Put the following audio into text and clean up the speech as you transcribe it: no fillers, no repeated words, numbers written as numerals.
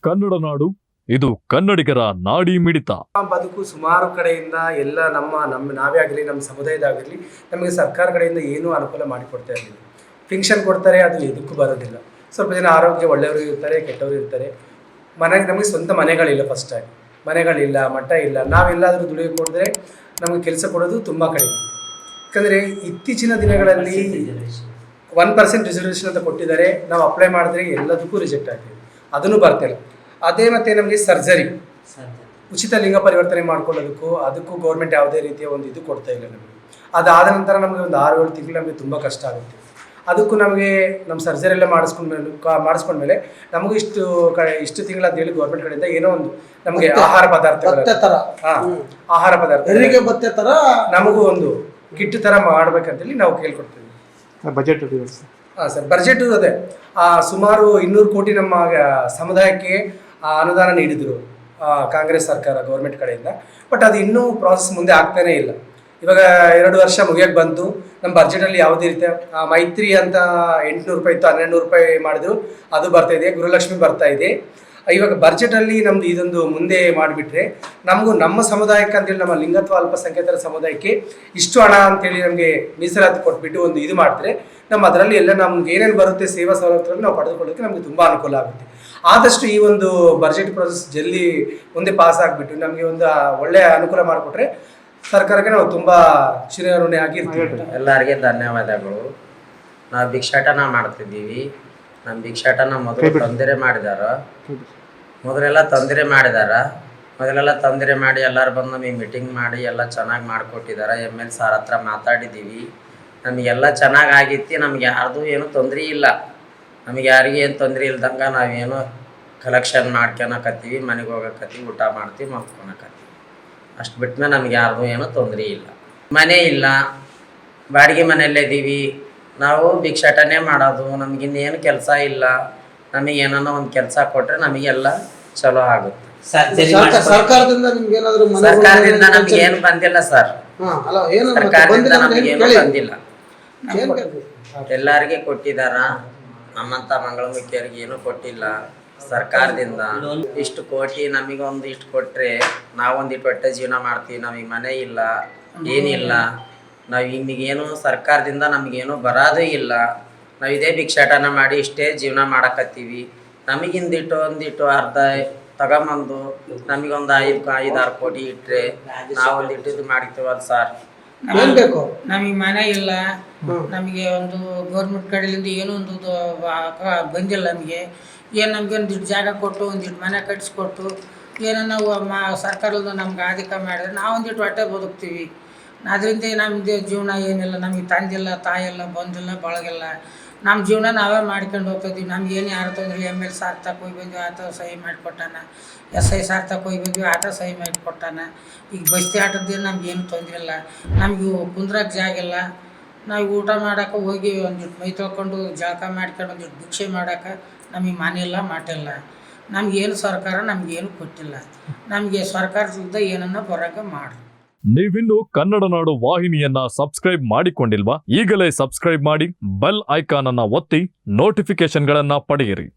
ಕನ್ನಡ ನಾಡು, ಇದು ಕನ್ನಡಿಗರ ನಾಡಿ ಮಿಡಿತ. ಬದುಕು ಸುಮಾರು ಕಡೆಯಿಂದ ಎಲ್ಲ ನಾವೇ ಆಗಿರಲಿ, ನಮ್ಮ ಸಮುದಾಯದಾಗಿರಲಿ, ನಮಗೆ ಸರ್ಕಾರ ಕಡೆಯಿಂದ ಏನೂ ಅನುಕೂಲ ಮಾಡಿಕೊಡ್ತಾ ಇರಲಿಲ್ಲ. ಪೆನ್ಷನ್ ಕೊಡ್ತಾರೆ, ಅದು ಎದಕ್ಕೂ ಬರೋದಿಲ್ಲ. ಸ್ವಲ್ಪ ಜನ ಆರೋಗ್ಯ ಒಳ್ಳೆಯವರು ಇರ್ತಾರೆ, ಕೆಟ್ಟವರು ಇರ್ತಾರೆ. ನಮಗೆ ಸ್ವಂತ ಮನೆಗಳಿಲ್ಲ, ಫಸ್ಟಾಗಿ ಮನೆಗಳಿಲ್ಲ, ಮಠ ಇಲ್ಲ. ನಾವೆಲ್ಲಾದರೂ ದುಡಿಯೋಕೆ ಹೋದರೆ ನಮಗೆ ಕೆಲಸ ಕೊಡೋದು ತುಂಬ ಕಡಿಮೆ. ಯಾಕಂದರೆ ಇತ್ತೀಚಿನ ದಿನಗಳಲ್ಲಿ 1% ರಿಸರ್ವೇಷನ್ ಅಂತ ಕೊಟ್ಟಿದ್ದಾರೆ. ನಾವು ಅಪ್ಲೈ ಮಾಡಿದ್ರೆ ಎಲ್ಲದಕ್ಕೂ ರಿಜೆಕ್ಟ್ ಆಗ್ತೀವಿ, ಅದನ್ನು ಬರ್ತಿಲ್ಲ. ಅದೇ ಮತ್ತು ನಮಗೆ ಸರ್ಜರಿ, ಉಚಿತ ಲಿಂಗ ಪರಿವರ್ತನೆ ಮಾಡ್ಕೊಳ್ಳೋದಕ್ಕೂ ಅದಕ್ಕೂ ಗೌರ್ಮೆಂಟ್ ಯಾವುದೇ ರೀತಿಯ ಒಂದು ಇದು ಕೊಡ್ತಾ ಇಲ್ಲ ನಮಗೆ. ಅದಾದ ನಂತರ ನಮಗೆ ಒಂದು 6-7 ತಿಂಗಳು ನಮಗೆ ತುಂಬ ಕಷ್ಟ ಆಗುತ್ತೆ. ಅದಕ್ಕೂ ನಮಗೆ ನಮ್ಮ ಸರ್ಜರಿ ಎಲ್ಲ ಮಾಡಿಸ್ಕೊಂಡ್ಮೇಲೆ ನಮಗೂ ಇಷ್ಟು ತಿಂಗಳು ಅಂತ ಹೇಳಿ ಗೌರ್ಮೆಂಟ್ ಕಡೆಯಿಂದ ಏನೋ ಒಂದು ನಮಗೆ ಆಹಾರ ಪದಾರ್ಥ ನಮಗೂ ಒಂದು ಕಿಟ್ ಥರ ಮಾಡ್ಬೇಕಂತೇಳಿ ನಾವು ಕೇಳ್ಕೊಡ್ತೀವಿ. ಬಜೆಟ್ ಸರ್, ಬಜೆಟ್ ಅದೇ ಸುಮಾರು 200 ಕೋಟಿ ನಮ್ಮ ಸಮುದಾಯಕ್ಕೆ ಅನುದಾನ ನೀಡಿದರು ಕಾಂಗ್ರೆಸ್ ಸರ್ಕಾರ ಗೌರ್ಮೆಂಟ್ ಕಡೆಯಿಂದ. ಬಟ್ ಅದು ಇನ್ನೂ ಪ್ರಾಸೆಸ್ ಮುಂದೆ ಆಗ್ತಾನೇ ಇಲ್ಲ. ಇವಾಗ 2 ವರ್ಷ ಮುಗಿಯೋಕ್ಕೆ ಬಂತು. ನಮ್ಮ ಬಜೆಟಲ್ಲಿ ಯಾವುದೇ ರೀತಿಯ ಮೈತ್ರಿ ಅಂತ 800 ರೂಪಾಯಿ ಇತ್ತು, 1200 ರೂಪಾಯಿ ಮಾಡಿದ್ರು, ಅದು ಬರ್ತಾ ಇದೆ. ಗೃಹಲಕ್ಷ್ಮಿ ಬರ್ತಾ ಇದೆ. ಇವಾಗ ಬಜೆಟಲ್ಲಿ ನಮ್ದು ಇದೊಂದು ಮುಂದೆ ಮಾಡಿಬಿಟ್ರೆ ನಮಗೂ ನಮ್ಮ ಸಮುದಾಯಕ್ಕೆ ಅಂತೇಳಿ, ನಮ್ಮ ಲಿಂಗತ್ವ ಅಲ್ಪಸಂಖ್ಯಾತರ ಸಮುದಾಯಕ್ಕೆ ಇಷ್ಟು ಹಣ ಅಂತೇಳಿ ನಮಗೆ ಮೀಸಲಾತಿ ಕೊಟ್ಬಿಟ್ಟು ಒಂದು ಇದು ಮಾಡಿದ್ರೆ ನಮ್ಮ ಅದರಲ್ಲಿ ಎಲ್ಲ ನಮ್ಗೆ ಏನೇನು ಬರುತ್ತೆ ಸೇವಾ ಸವಲತ್ತುಗಳನ್ನು ನಾವು ಪಡೆದುಕೊಳ್ಳೋಕ್ಕೆ ನಮಗೆ ತುಂಬ ಅನುಕೂಲ ಆಗುತ್ತೆ. ಆದಷ್ಟು ಈ ಒಂದು ಬಜೆಟ್ ಪ್ರೊಸೆಸ್ ಜಲ್ದಿ ಮುಂದೆ ಪಾಸ್ ಆಗಿಬಿಟ್ಟು ನಮಗೆ ಒಂದು ಒಳ್ಳೆಯ ಅನುಕೂಲ ಮಾಡಿಕೊಟ್ರೆ ಸರ್ಕಾರಕ್ಕೆ ನಾವು ತುಂಬ ಚಿರಋಣಿ ಆಗಿರ್ತೀವಿ. ಎಲ್ಲರಿಗೆ ಧನ್ಯವಾದಗಳು. ನಾವು ಭಿಕ್ಷಾಟನ ಮಾಡ್ತಿದ್ದೀವಿ. ನಮ್ಮ ಭಿಕ್ಷಾಟನ ಮೊದಲೆಲ್ಲ ತೊಂದರೆ ಮಾಡಿ ಎಲ್ಲರೂ ಬಂದು ನಮಗೆ ಮೀಟಿಂಗ್ ಮಾಡಿ ಎಲ್ಲ ಚೆನ್ನಾಗಿ ಮಾಡಿಕೊಟ್ಟಿದ್ದಾರೆ. ML ಸಾರ್ ಹತ್ರ ಮಾತಾಡಿದ್ದೀವಿ. ನಮಗೆಲ್ಲ ಚೆನ್ನಾಗಿ ಆಗಿತ್ತು. ನಮ್ಗೆ ಯಾರ್ದು ಏನೂ ತೊಂದರೆ ಇಲ್ಲ. ನಮಗೆ ಯಾರಿಗೂ ಏನು ತೊಂದರೆ ಇಲ್ದಂಗೆ ನಾವೇನು ಕಲೆಕ್ಷನ್ ಮಾಡ್ಕೊಳಕತ್ತೀವಿ, ಮನೆಗೆ ಹೋಗಕತ್ತೀವಿ, ಊಟ ಮಾಡ್ತೀವಿ, ಮಲ್ಕೊಳಕತ್ತೀವಿ. ಅಷ್ಟು ಬಿಟ್ಮೇಲೆ ನಮ್ಗೆ ಯಾರ್ದು ಏನೂ ತೊಂದರೆ ಇಲ್ಲ. ಮನೆ ಇಲ್ಲ, ಬಾಡಿಗೆ ಮನೆಯಲ್ಲಿದ್ದೀವಿ. ನಾವು ಭಿಕ್ಷಾಟನೆ ಮಾಡೋದು. ನಮಗಿನ್ನೇನು ಕೆಲಸ ಇಲ್ಲ. ನಮಗೇನೋ ಒಂದು ಕೆಲಸ ಕೊಟ್ಟರೆ ನಮಗೆಲ್ಲ ಚಲೋ ಆಗುತ್ತೆ. ಸರ್ಕಾರದಿಂದ ನಮ್ಗೆ ಏನು ಬಂದಿಲ್ಲ ಸರ್. ಸರ್ಕಾರದಿಂದ ನಮಗೇನು ಬಂದಿಲ್ಲ. ಎಲ್ಲರಿಗೆ ಕೊಟ್ಟಿದಾರ, ನಮ್ಮಂತ ಮಂಗಳಮುಖಿಯರಿಗೆ ಏನೂ ಕೊಟ್ಟಿಲ್ಲ ಸರ್ಕಾರದಿಂದ. ಇಷ್ಟು ಕೋಟಿ ನಮಗೊಂದು ಇಷ್ಟು ಕೊಟ್ರೆ ನಾವೊಂದಿಟ್ಟು ಹೊಟ್ಟೆ ಜೀವನ ಮಾಡ್ತೀವಿ. ನಮಗೆ ಮನೆ ಇಲ್ಲ, ಏನಿಲ್ಲ. ನಾವು ನಿಮಗೇನು ಸರ್ಕಾರದಿಂದ ನಮಗೇನು ಬರೋದೇ ಇಲ್ಲ. ನಾವು ಇದೇ ಭಿಕ್ಷಾಟನ ಮಾಡಿ ಇಷ್ಟೇ ಜೀವನ ಮಾಡಕತ್ತೀವಿ. ಒಂದಿಟ್ಟು ಅರ್ಧ ತಗೊಂಬಂದು ನಮಗೊಂದು 5-6 ಕೋಟಿ ಇಟ್ಟರೆ ನಾವೊಂದಿಟ್ಟು ಇದು ಮಾಡ್ತೀವಲ್ಲ ಸರ್. ನಮಗೆ ಮನೆ ಇಲ್ಲ. ನಮಗೆ ಒಂದು ಗೌರ್ಮೆಂಟ್ ಕಡೆಯಿಂದ ಏನೋ ಒಂದು ಬಂದಿಲ್ಲ. ನಮಗೆ ಒಂದಿಟ್ಟು ಜಾಗ ಕೊಟ್ಟು, ಒಂದಿಟ್ಟು ಮನೆ ಕಟ್ಟಿಸ್ಕೊಟ್ಟು, ಏನೋ ನಾವು ಸರ್ಕಾರದ ನಮ್ಗೆ ಆಧಿಕ ಮಾಡಿದ್ರೆ ನಾವೊಂದಿಟ್ಟು ಹೊಟ್ಟೆ ಬದುಕ್ತೀವಿ. ಅದರಿಂದ ನಮ್ಮದು ಜೀವನ ಏನಿಲ್ಲ. ನಮಗೆ ತಂದಿಲ್ಲ, ತಾಯಿಲ್ಲ, ಬಂದಿಲ್ಲ, ಬಳಗಿಲ್ಲ. ನಮ್ಮ ಜೀವನ ನಾವೇ ಮಾಡ್ಕೊಂಡು ಹೋಗ್ತಿದ್ವಿ. ನಮ್ಗೇನು ಯಾರು ತೊಂದರೆ. ML ಸಾರ್ ತಕ್ಕ ಹೋಗಿ ಬಂದ್ವಿ, ಆತ ಸಹಿ ಮಾಡಿಕೊಟ್ಟಾನ. SI ಸಾರ್ ತಕ್ಕ ಹೋಗಿ ಬಂದ್ವಿ, ಆತ ಸಹಿ ಮಾಡಿಕೊಟ್ಟಾನ. ಈಗ ಬಸ್ತಿ ಆಟದ್ದೇನು ನಮ್ಗೇನು ತೊಂದರೆ ಇಲ್ಲ. ನಮಗೆ ಕುಂದ್ರಕ್ಕೆ ಜಾಗ ಇಲ್ಲ. ನಾವು ಊಟ ಮಾಡೋಕೆ ಹೋಗಿ ಒಂದಿಟ್ಟು ಮೈ ತೊಳ್ಕೊಂಡು ಜಳಕ ಮಾಡ್ಕೊಂಡು ಒಂದಿಟ್ಟು ಭಿಕ್ಷೆ ಮಾಡೋಕೆ ನಮಗೆ ಮನೆ ಇಲ್ಲ, ಮಠ ಇಲ್ಲ. ನಮಗೇನು ಸರ್ಕಾರ ನಮಗೇನು ಕೊಟ್ಟಿಲ್ಲ. ನಮಗೆ ಸರ್ಕಾರದಿಂದ ಏನನ್ನ ಬರೋಕೆ ಮಾಡ್ರಿ. ನೀವಿನ್ನು ಕನ್ನಡ ನಾಡು ವಾಹಿನಿಯನ್ನ ಸಬ್ಸ್ಕ್ರೈಬ್ ಮಾಡಿಕೊಂಡಿಲ್ವಾ? ಈಗಲೇ ಸಬ್ಸ್ಕ್ರೈಬ್ ಮಾಡಿ, ಬೆಲ್ ಐಕಾನ್ ಅನ್ನ ಒತ್ತಿ ನೋಟಿಫಿಕೇಶನ್ಗಳನ್ನ ಪಡೆಯಿರಿ.